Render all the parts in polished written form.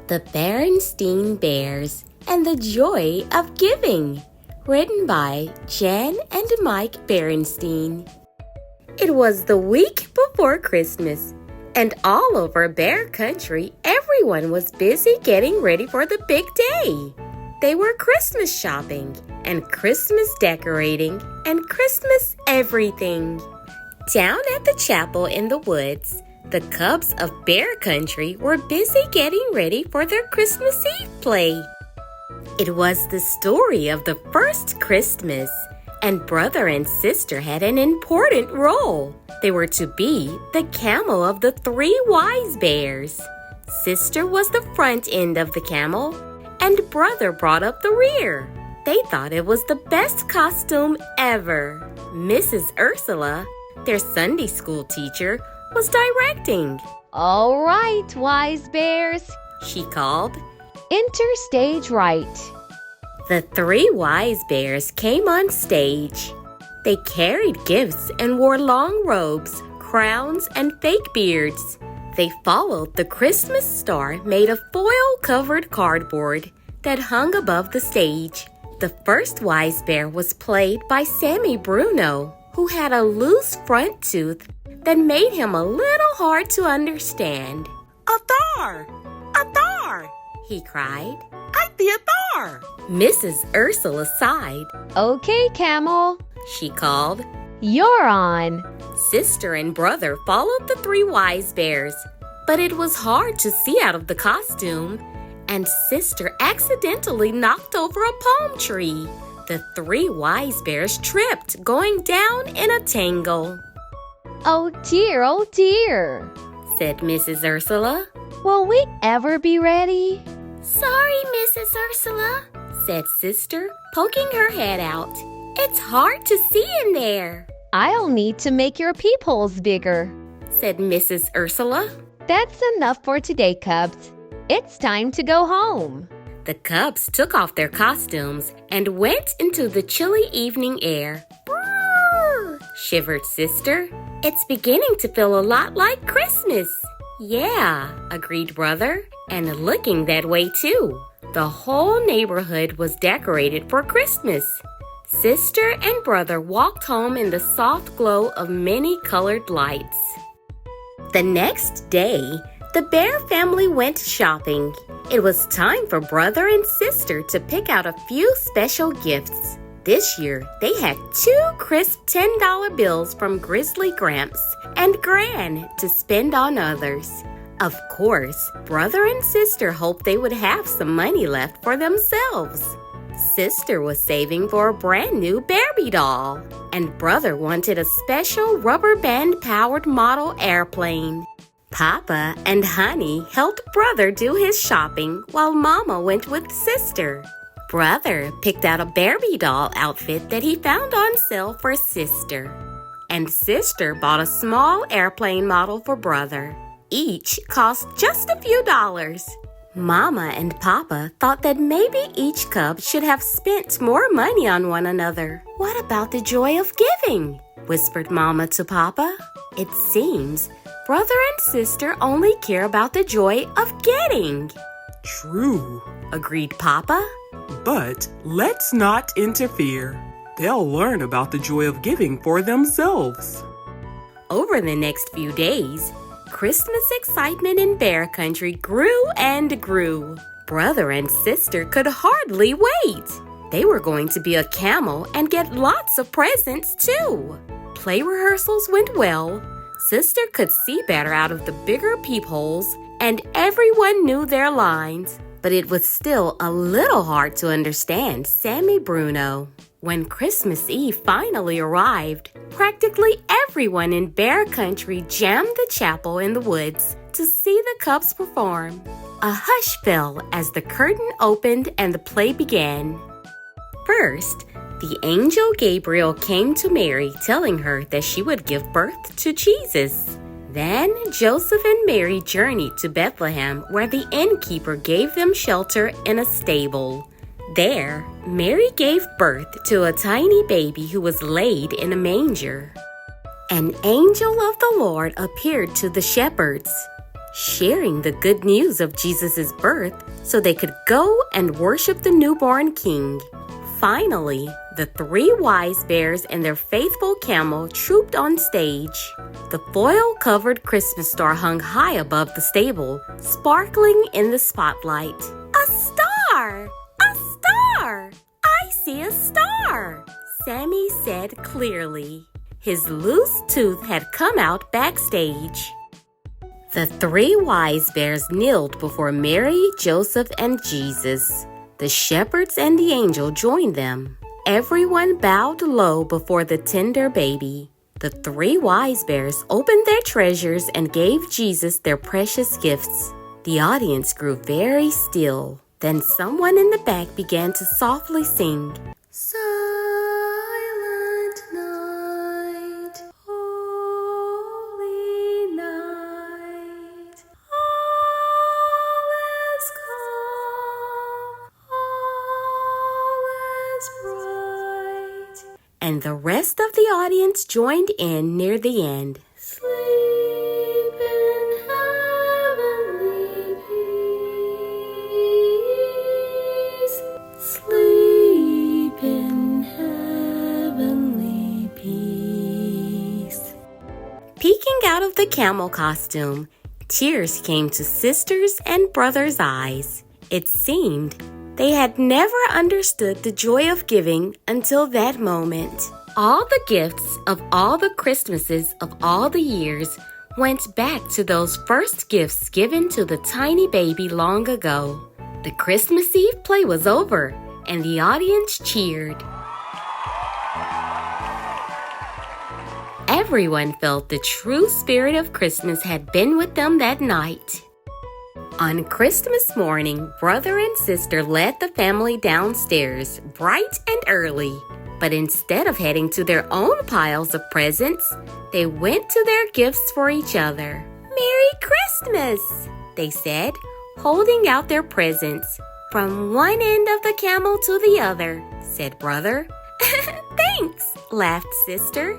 The Berenstain Bears and the Joy of Giving, written by Jen and Mike Berenstain. It was the week before Christmas, and all over Bear Country, everyone was busy getting ready for the big day. They were Christmas shopping and Christmas decorating and Christmas everything. Down at the chapel in the woods, the cubs of Bear Country were busy getting ready for their Christmas Eve play. It was the story of the first Christmas, and brother and sister had an important role. They were to be the camel of the three wise bears. Sister was the front end of the camel, and brother brought up the rear. They thought it was the best costume ever. Mrs. Ursula, their Sunday school teacher, was directing. "All right, wise bears," she called. "Enter stage right." The three wise bears came on stage. They carried gifts and wore long robes, crowns, and fake beards. They followed the Christmas star made of foil-covered cardboard that hung above the stage. The first wise bear was played by Sammy Bruno, who had a loose front tooth that made him a little hard to understand. "Athar! Athar!" he cried. "I'm the Athar!" Mrs. Ursula sighed. "Okay, camel, She called. you're on." Sister and brother followed the three wise bears, but it was hard to see out of the costume, and sister accidentally knocked over a palm tree. The three wise bears tripped, going down in a tangle. Oh dear, Said Mrs. Ursula. will we ever be ready? Sorry, Mrs. Ursula, said sister, poking her head out. It's hard to see in there, I'll need to make your peepholes bigger. said Mrs. Ursula. That's enough for today, cubs. It's time to go home. The cubs took off their costumes and went into the chilly evening air. Brrr, shivered sister. It's beginning to feel a lot like Christmas. Yeah, agreed brother, and looking that way too. The whole neighborhood was decorated for Christmas. Sister and brother walked home in the soft glow of many colored lights. The next day, the Bear family went shopping. It was time for brother and sister to pick out a few special gifts. This year, they had 2 crisp $10 bills from Grizzly Gramps and Gran to spend on others. Of course, brother and sister hoped they would have some money left for themselves. Sister was saving for a brand new Barbie doll, and brother wanted a special rubber band-powered model airplane. Papa and Honey helped brother do his shopping while Mama went with sister. Brother picked out a Barbie doll outfit that he found on sale for sister. And sister bought a small airplane model for brother. Each cost just a few dollars. Mama and Papa thought that maybe each cub should have spent more money on one another. "What about the joy of giving?" whispered Mama to Papa. It seems brother and sister only care about the joy of getting. "True," agreed Papa. "but let's not interfere. They'll learn about the joy of giving for themselves." Over the next few days, Christmas excitement in Bear Country grew and grew. Brother and sister could hardly wait. They were going to be a camel and get lots of presents too. Play rehearsals went well. Sister could see better out of the bigger peepholes, and everyone knew their lines. But it was still a little hard to understand Sammy Bruno. When Christmas Eve finally arrived, practically everyone in Bear Country jammed the chapel in the woods to see the cubs perform. A hush fell as the curtain opened and the play began. First, the angel Gabriel came to Mary, telling her that she would give birth to Jesus. Then Joseph and Mary journeyed to Bethlehem, where the innkeeper gave them shelter in a stable. There, Mary gave birth to a tiny baby who was laid in a manger. An angel of the Lord appeared to the shepherds. sharing the good news of Jesus' birth so they could go and worship the newborn king. Finally, the 3 wise bears and their faithful camel trooped on stage. The foil-covered Christmas star hung high above the stable, sparkling in the spotlight. A star! A star! I see a star! Sammy said clearly. His loose tooth had come out backstage. The 3 wise bears kneeled before Mary, Joseph, and Jesus. The shepherds and the angel joined them. Everyone bowed low before the tender baby. The 3 wise bears opened their treasures and gave Jesus their precious gifts. The audience grew very still. Then someone in the back began to softly sing, "Silent night, holy night, all is calm, all is bright." And the rest of the audience joined in near the end. Sleep in heavenly peace. Sleep in heavenly peace. Peeking out of the camel costume, tears came to sisters' and brothers' eyes. It seemed they had never understood the joy of giving until that moment. All the gifts of all the Christmases of all the years went back to those first gifts given to the tiny baby long ago. The Christmas Eve play was over, and the audience cheered. Everyone felt the true spirit of Christmas had been with them that night. On Christmas morning, brother and sister led the family downstairs bright and early. But instead of heading to their own piles of presents, they went to their gifts for each other. "Merry Christmas," they said, holding out their presents. "From one end of the camel to the other," said brother. "Thanks," laughed sister.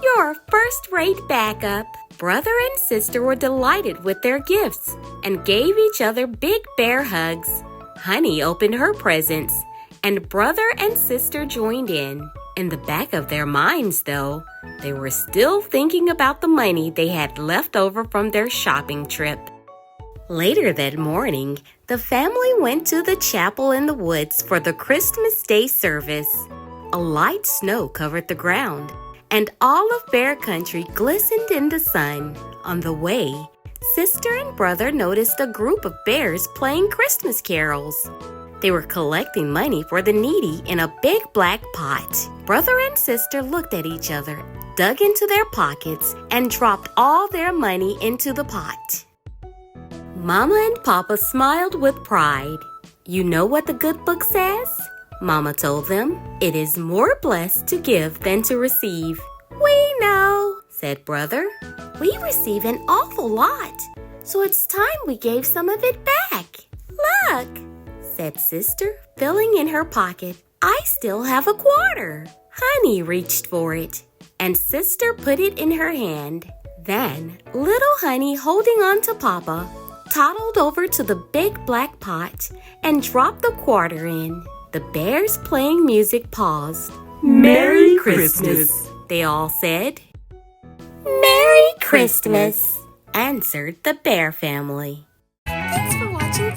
"You're a first-rate backup." Brother and sister were delighted with their gifts and gave each other big bear hugs. Honey opened her presents, and brother and sister joined in. In the back of their minds, though, they were still thinking about the money they had left over from their shopping trip. Later that morning, the family went to the chapel in the woods for the Christmas Day service. A light snow covered the ground, and all of Bear Country glistened in the sun. On the way, sister and brother noticed a group of bears playing Christmas carols. They were collecting money for the needy in a big black pot. Brother and sister looked at each other, dug into their pockets, and dropped all their money into the pot. Mama and Papa smiled with pride. "You know what the good book says?" Mama told them. "It is more blessed to give than to receive." "We know," said brother. "We receive an awful lot, so it's time we gave some of it back." "Look," said sister, filling in her pocket. "I still have a quarter." Honey reached for it, and sister put it in her hand. Then, little Honey, holding on to Papa, toddled over to the big black pot and dropped the quarter in. The bears playing music paused. Merry Christmas, they all said. "Merry Christmas," answered the bear family. Thanks for watching